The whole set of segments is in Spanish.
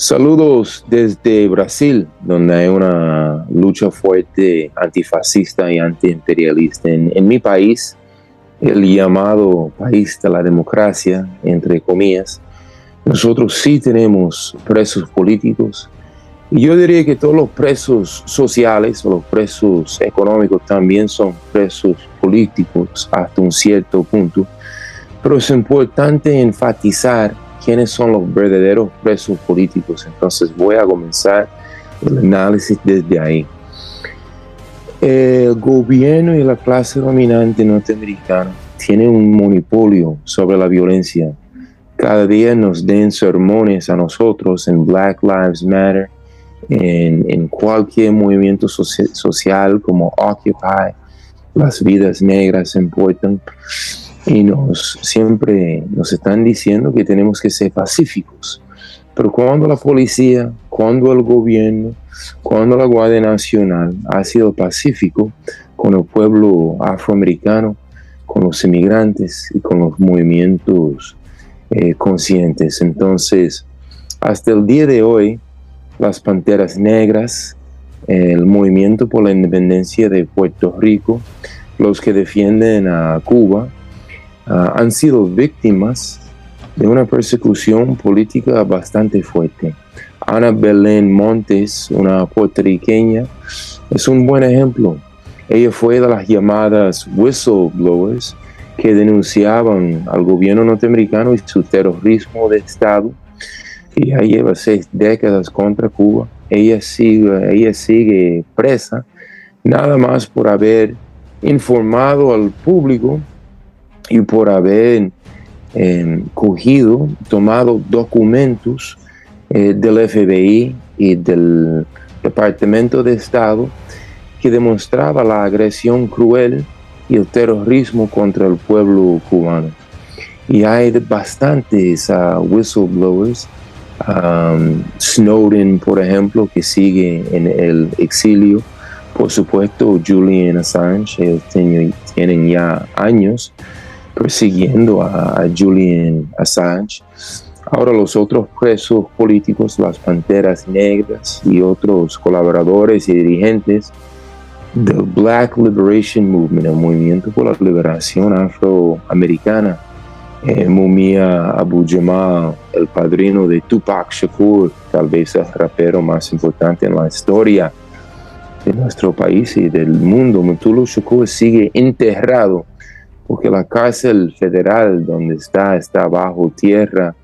Saludos desde Brasil, donde hay una lucha fuerte antifascista y antiimperialista. En mi país, el llamado país de la democracia, entre comillas, nosotros sí tenemos presos políticos. Y yo diría que todos los presos sociales o los presos económicos también son presos políticos hasta un cierto punto. Pero es importante enfatizar quiénes son los verdaderos presos políticos. Entonces voy a comenzar el análisis desde ahí. El gobierno y la clase dominante norteamericana tienen un monopolio sobre la violencia. Cada día nos den sermones a nosotros en Black Lives Matter, en cualquier movimiento social como Occupy, las vidas negras importan. Y siempre nos están diciendo que tenemos que ser pacíficos. Pero cuando la policía, cuando el gobierno, cuando la Guardia Nacional ha sido pacífico con el pueblo afroamericano, con los inmigrantes y con los movimientos conscientes. Entonces, hasta el día de hoy, las Panteras Negras, el movimiento por la independencia de Puerto Rico, los que defienden a Cuba, han sido víctimas de una persecución política bastante fuerte. Ana Belén Montes, una puertorriqueña, es un buen ejemplo. Ella fue de las llamadas whistleblowers que denunciaban al gobierno norteamericano y su terrorismo de Estado. Y ya lleva 6 décadas contra Cuba. Ella sigue presa, nada más por haber informado al público y por haber tomado documentos del FBI y del Departamento de Estado que demostraba la agresión cruel y el terrorismo contra el pueblo cubano. Y hay bastantes whistleblowers, Snowden, por ejemplo, que sigue en el exilio. Por supuesto, Julian Assange, ellos tienen ya años persiguiendo a Julian Assange. Ahora los otros presos políticos, las Panteras Negras y otros colaboradores y dirigentes del Black Liberation Movement, el movimiento por la liberación afroamericana. Mumia Abu Jamal, el padrino de Tupac Shakur, tal vez el rapero más importante en la historia de nuestro país y del mundo. Mutulu Shakur sigue enterrado porque la cárcel federal donde está bajo tierra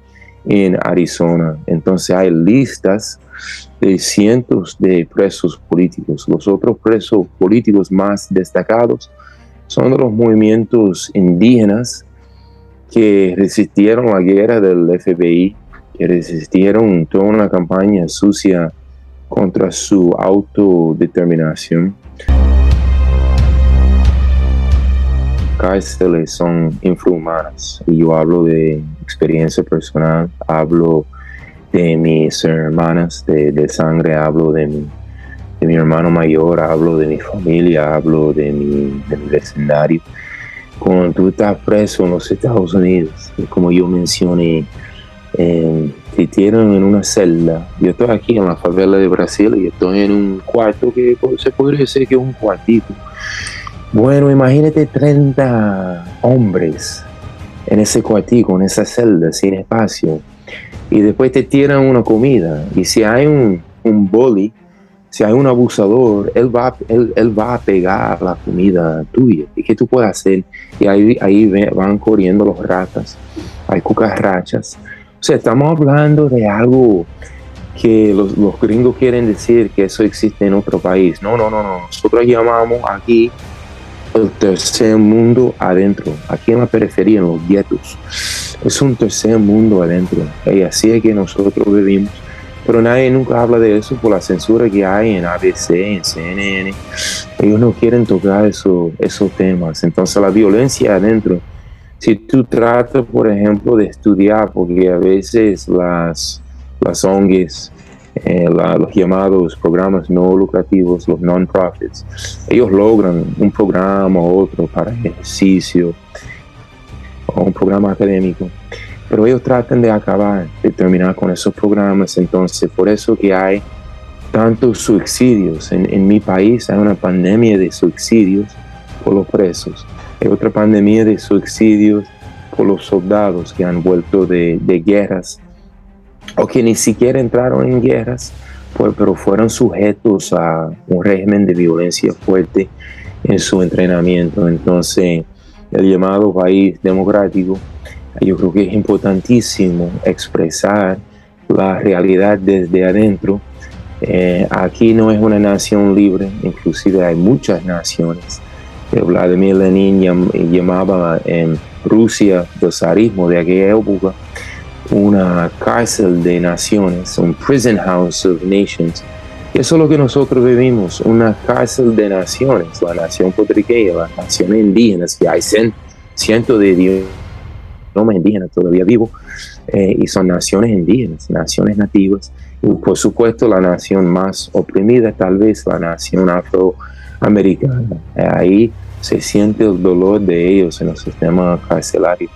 en Arizona. Entonces hay listas de cientos de presos políticos. Los otros presos políticos más destacados son de los movimientos indígenas que resistieron la guerra del FBI, que resistieron toda una campaña sucia contra su autodeterminación. Cárceles son infrahumanas y yo hablo de experiencia personal, hablo de mis hermanas de sangre, hablo de mi hermano mayor, hablo de mi familia, hablo de mi vecindario. Cuando tú estás preso en los Estados Unidos, como yo mencioné, te tienen en una celda. Yo estoy aquí en la favela de Brasil y estoy en un cuarto que se podría decir que es un cuartito. Bueno, imagínate 30 hombres en ese cuartico, en esa celda, sin espacio. Y después te tiran una comida. Y si hay un bully, si hay un abusador, él va a pegar la comida tuya. ¿Y qué tú puedes hacer? Y ahí van corriendo los ratas, hay cucarachas. O sea, estamos hablando de algo que los gringos quieren decir que eso existe en otro país. No. Nosotros llamamos aquí el tercer mundo adentro, aquí en la periferia, en los guetos. Es un tercer mundo adentro. Y así es que nosotros vivimos. Pero nadie nunca habla de eso por la censura que hay en ABC, en CNN. Ellos no quieren tocar esos temas. Entonces la violencia adentro, si tú tratas, por ejemplo, de estudiar, porque a veces las ONGs, los llamados programas no lucrativos, los non-profits, ellos logran un programa u otro para ejercicio o un programa académico. pero ellos tratan de acabar, de terminar con esos programas. Entonces, por eso que hay tantos suicidios. En mi país hay una pandemia de suicidios por los presos. Hay otra pandemia de suicidios por los soldados que han vuelto de guerras o que ni siquiera entraron en guerras, pero fueron sujetos a un régimen de violencia fuerte en su entrenamiento. Entonces, el llamado país democrático, yo creo que es importantísimo expresar la realidad desde adentro. Aquí no es una nación libre, inclusive hay muchas naciones. Vladimir Lenin llamaba en Rusia del zarismo de aquella época una cárcel de naciones, un prison house of nations. Eso es lo que nosotros vivimos, una cárcel de naciones, la nación puertorriqueña, las naciones indígenas, que hay cientos de idiomas indígenas todavía vivos, y son naciones indígenas, naciones nativas, y por supuesto la nación más oprimida, tal vez la nación afroamericana. Ahí se siente el dolor de ellos en el sistema carcelario.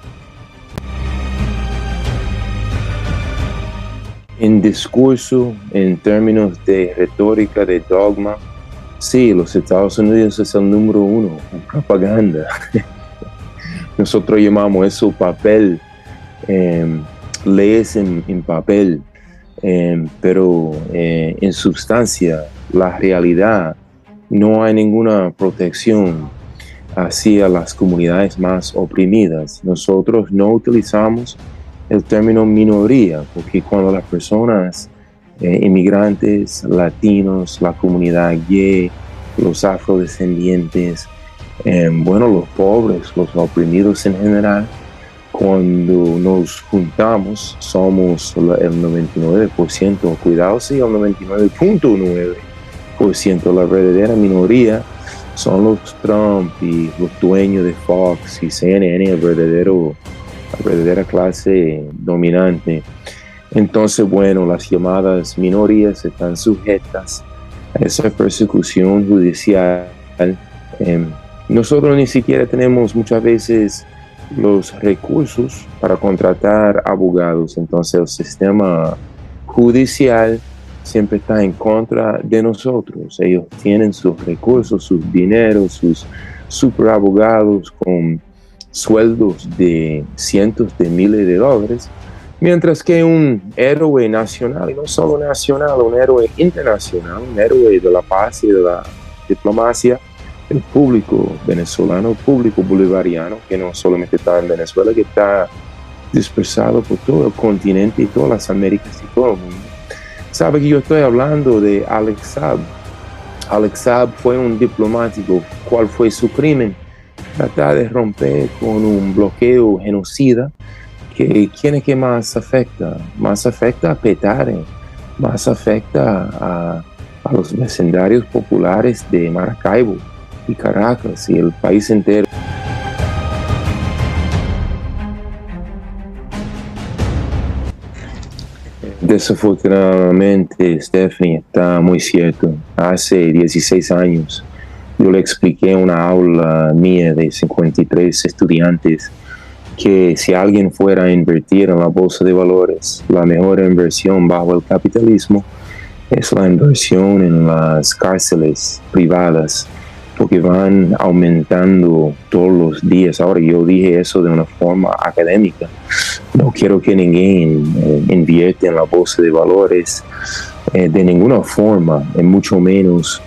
En discurso, en términos de retórica, de dogma, sí, los Estados Unidos es el número uno en propaganda. Nosotros llamamos eso papel, leyes en papel, pero en sustancia, la realidad, no hay ninguna protección hacia las comunidades más oprimidas. Nosotros no utilizamos el término minoría, porque cuando las personas inmigrantes, latinos, la comunidad gay, los afrodescendientes, los pobres, los oprimidos en general, cuando nos juntamos somos el 99%, cuidado, sí, el 99.9%, la verdadera minoría son los Trump y los dueños de Fox y CNN, la verdadera clase dominante. Entonces, las llamadas minorías están sujetas a esa persecución judicial. Nosotros ni siquiera tenemos muchas veces los recursos para contratar abogados. Entonces, el sistema judicial siempre está en contra de nosotros. Ellos tienen sus recursos, sus dineros, sus super abogados con sueldos de cientos de miles de dólares, mientras que un héroe nacional, y no solo nacional, un héroe internacional, un héroe de la paz y de la diplomacia, el público venezolano, el público bolivariano, que no solamente está en Venezuela, que está dispersado por todo el continente y todas las Américas y todo el mundo. Sabe que yo estoy hablando de Alex Saab. Alex Saab fue un diplomático. ¿Cuál fue su crimen? Tratar de romper con un bloqueo genocida. ¿Quién es que más afecta? Más afecta a Petare, más afecta a los vecindarios populares de Maracaibo y Caracas y el país entero. Desafortunadamente, Stephanie, está muy cierto. Hace 16 años yo le expliqué en una aula mía de 53 estudiantes que si alguien fuera a invertir en la bolsa de valores, la mejor inversión bajo el capitalismo es la inversión en las cárceles privadas, porque van aumentando todos los días. Ahora, yo dije eso de una forma académica. No quiero que ninguém invierta en la bolsa de valores de ninguna forma, y mucho menos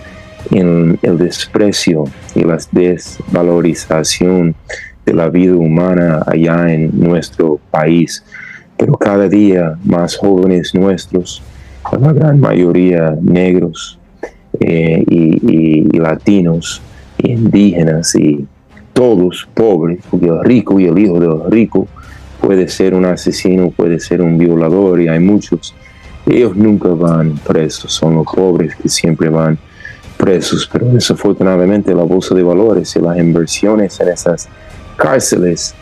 en el desprecio y la desvalorización de la vida humana allá en nuestro país. Pero cada día más jóvenes nuestros, la gran mayoría negros y latinos, y indígenas y todos pobres, porque el rico y el hijo del rico puede ser un asesino, puede ser un violador, y hay muchos. Ellos nunca van presos, son los pobres que siempre van presos. Pero desafortunadamente la bolsa de valores y las inversiones en esas cárceles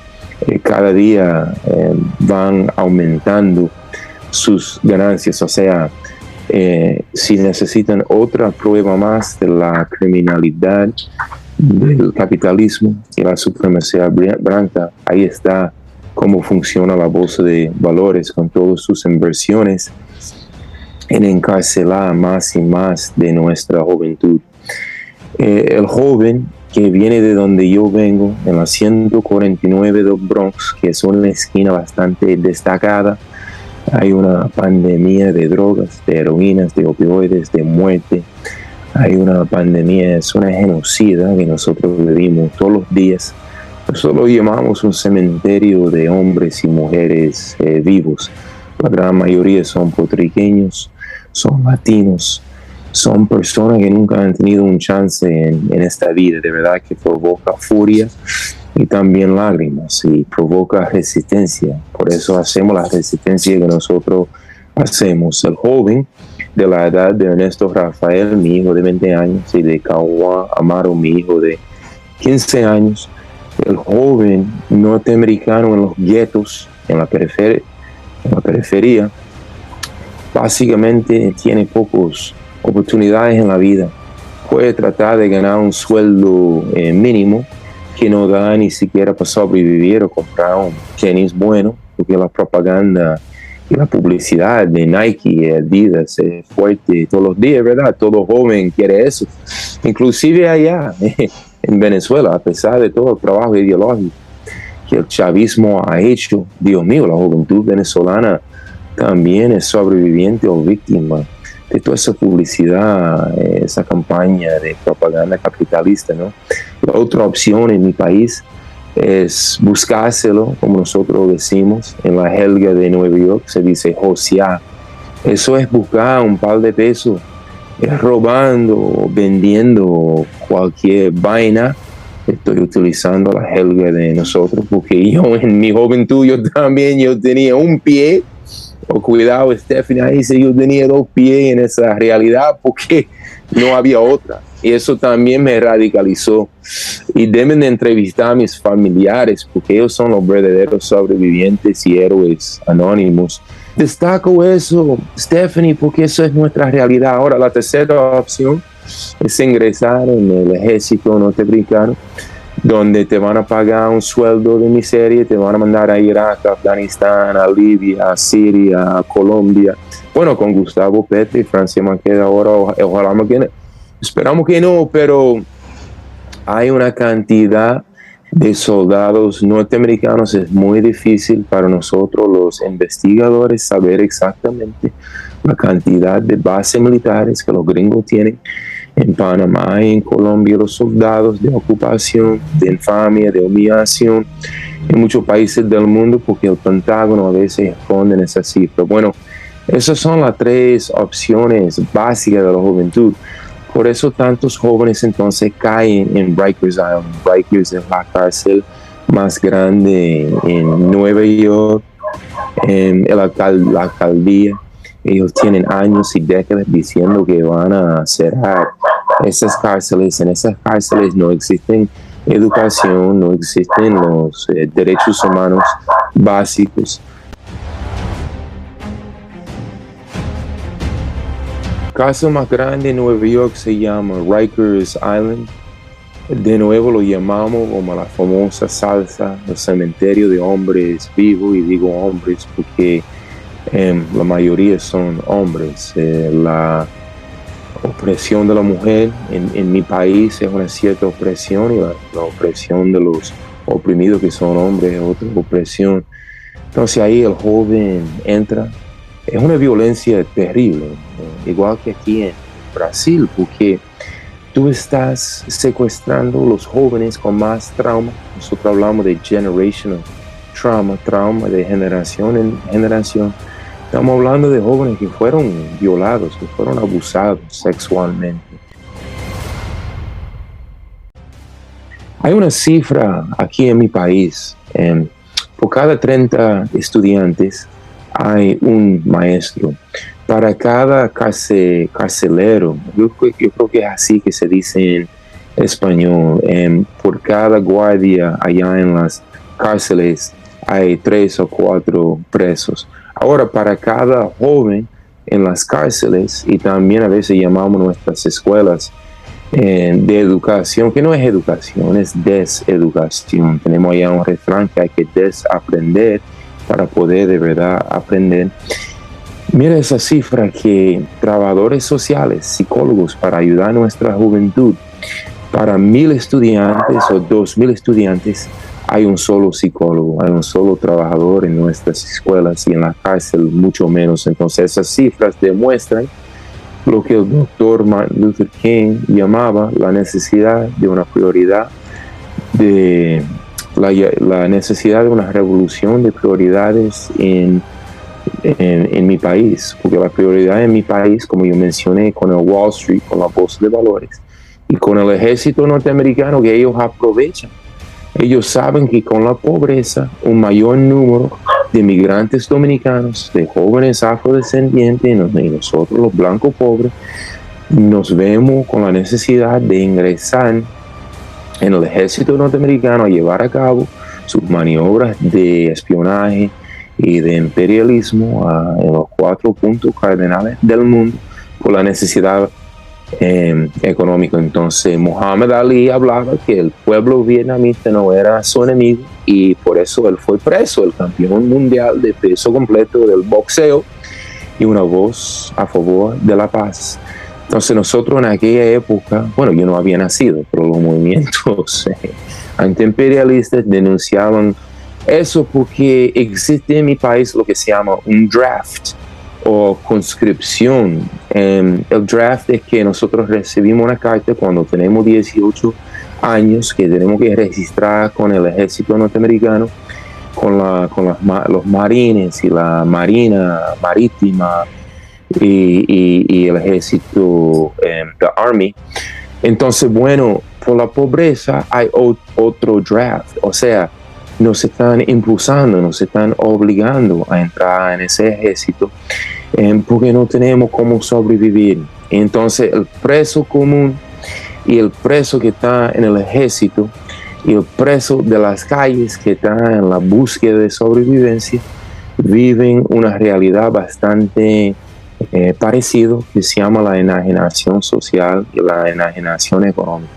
cada día van aumentando sus ganancias. O sea, si necesitan otra prueba más de la criminalidad, del capitalismo y la supremacía blanca, ahí está cómo funciona la bolsa de valores con todas sus inversiones en encarcelar más y más de nuestra juventud. El joven que viene de donde yo vengo, en la 149 del Bronx, que es una esquina bastante destacada, hay una pandemia de drogas, de heroínas, de opioides, de muerte. Hay una pandemia, es una genocida que nosotros vivimos todos los días. Nosotros lo llamamos un cementerio de hombres y mujeres vivos. La gran mayoría son puertorriqueños, son latinos, son personas que nunca han tenido un chance en esta vida. De verdad que provoca furia y también lágrimas y provoca resistencia. Por eso hacemos la resistencia que nosotros hacemos. El joven de la edad de Ernesto Rafael, mi hijo de 20 años, y de Kawa Amaro, mi hijo de 15 años, el joven norteamericano en los guetos, en la periferia, básicamente tiene pocas oportunidades en la vida. Puede tratar de ganar un sueldo mínimo que no da ni siquiera para sobrevivir o comprar un tenis bueno, porque la propaganda y la publicidad de Nike y Adidas es fuerte todos los días, ¿verdad? Todo joven quiere eso. Inclusive allá en Venezuela, a pesar de todo el trabajo ideológico que el chavismo ha hecho, Dios mío, la juventud venezolana también es sobreviviente o víctima de toda esa publicidad, esa campaña de propaganda capitalista, ¿no? La otra opción en mi país es buscárselo, como nosotros decimos, en la jerga de Nueva York se dice josear. Eso es buscar un par de pesos, robando, vendiendo cualquier vaina. Estoy utilizando la jerga de nosotros porque yo en mi juventud yo tenía un pie. O cuidado, Stephanie, ahí sí yo tenía 2 pies en esa realidad porque no había otra. Y eso también me radicalizó. Y deben de entrevistar a mis familiares porque ellos son los verdaderos sobrevivientes y héroes anónimos. Destaco eso, Stephanie, porque eso es nuestra realidad. Ahora, la tercera opción es ingresar en el ejército norteamericano, donde te van a pagar un sueldo de miseria, te van a mandar a Irak, a Afganistán, a Libia, a Siria, a Colombia. Bueno, con Gustavo Petro y Francia Márquez ahora, ojalá esperamos que no, pero hay una cantidad de soldados norteamericanos. Es muy difícil para nosotros los investigadores saber exactamente la cantidad de bases militares que los gringos tienen en Panamá y en Colombia, los soldados de ocupación, de infamia, de humillación en muchos países del mundo, porque el Pentágono a veces esconde esa cifra. Bueno, esas son las 3 opciones básicas de la juventud. Por eso tantos jóvenes entonces caen en Rikers Island. Rikers es la cárcel más grande en Nueva York, en la alcaldía. Ellos tienen años y décadas diciendo que van a cerrar esas cárceles. En esas cárceles no existen educación, no existen los derechos humanos básicos. El caso más grande en Nueva York se llama Rikers Island. De nuevo lo llamamos como la famosa salsa, el cementerio de hombres vivos, y digo hombres porque la mayoría son hombres. La opresión de la mujer en mi país es una cierta opresión, y la opresión de los oprimidos que son hombres es otra opresión. Entonces ahí el joven entra. Es una violencia terrible, igual que aquí en Brasil, porque tú estás secuestrando a los jóvenes con más trauma. Nosotros hablamos de generational trauma de generación en generación. Estamos hablando de jóvenes que fueron violados, que fueron abusados sexualmente. Hay una cifra aquí en mi país. Por cada 30 estudiantes hay un maestro. Para cada carcelero, yo creo que es así que se dice en español, por cada guardia allá en las cárceles hay 3 o 4 presos. Ahora, para cada joven en las cárceles, y también a veces llamamos nuestras escuelas de educación, que no es educación, es deseducación. Tenemos allá un refrán que hay que desaprender para poder de verdad aprender. Mira esa cifra que trabajadores sociales, psicólogos, para ayudar a nuestra juventud, para 1,000 estudiantes o 2,000 estudiantes, hay un solo psicólogo, hay un solo trabajador en nuestras escuelas, y en la cárcel mucho menos. Entonces esas cifras demuestran lo que el doctor Martin Luther King llamaba la necesidad de una prioridad, de la necesidad de una revolución de prioridades en mi país, porque la prioridad en mi país, como yo mencioné, con el Wall Street, con la bolsa de valores y con el ejército norteamericano, que ellos aprovechan. Ellos saben que con la pobreza, un mayor número de migrantes dominicanos, de jóvenes afrodescendientes, y nosotros los blancos pobres, nos vemos con la necesidad de ingresar en el ejército norteamericano a llevar a cabo sus maniobras de espionaje y de imperialismo en los 4 puntos cardinales del mundo por la necesidad económica. Entonces Muhammad Ali hablaba que el pueblo vietnamita no era su enemigo, y por eso él fue preso, el campeón mundial de peso completo del boxeo y una voz a favor de la paz. Entonces nosotros en aquella época, bueno, yo no había nacido, pero los movimientos antiimperialistas denunciaban eso, porque existe en mi país lo que se llama un draft o conscripción. El draft es que nosotros recibimos una carta cuando tenemos 18 años que tenemos que registrar con el ejército norteamericano, con los marines y la marina marítima y el ejército, the Army. Entonces, bueno, por la pobreza hay otro draft, o sea, nos están impulsando, nos están obligando a entrar en ese ejército, porque no tenemos cómo sobrevivir. Entonces el preso común y el preso que está en el ejército y el preso de las calles que está en la búsqueda de sobrevivencia viven una realidad bastante parecida, que se llama la enajenación social y la enajenación económica.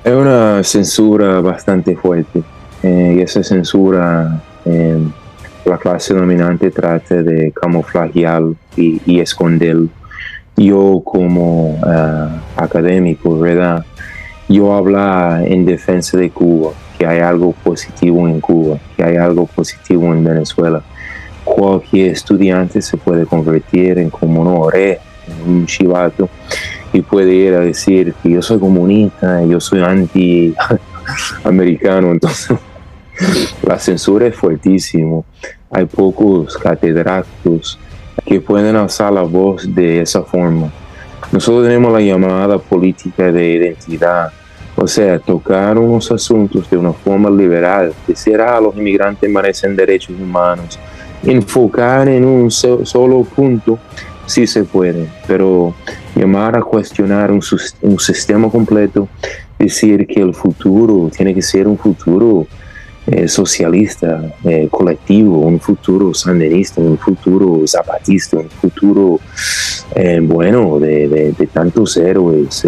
Es una censura bastante fuerte, y esa censura la clase dominante trata de camuflajear y esconder. Yo como académico, ¿verdad? Yo hablo en defensa de Cuba, que hay algo positivo en Cuba, que hay algo positivo en Venezuela. Cualquier estudiante se puede convertir en como una oreja, en un chivato, y puede ir a decir que yo soy comunista, yo soy anti-americano. Entonces la censura es fuertísima. Hay pocos catedráticos que pueden alzar la voz de esa forma. Nosotros tenemos la llamada política de identidad, o sea, tocar unos asuntos de una forma liberal, decir, los inmigrantes merecen derechos humanos, enfocar en un solo punto. Sí se puede, pero llamar a cuestionar un sistema completo, decir que el futuro tiene que ser un futuro socialista, colectivo, un futuro sandinista, un futuro zapatista, un futuro bueno de tantos héroes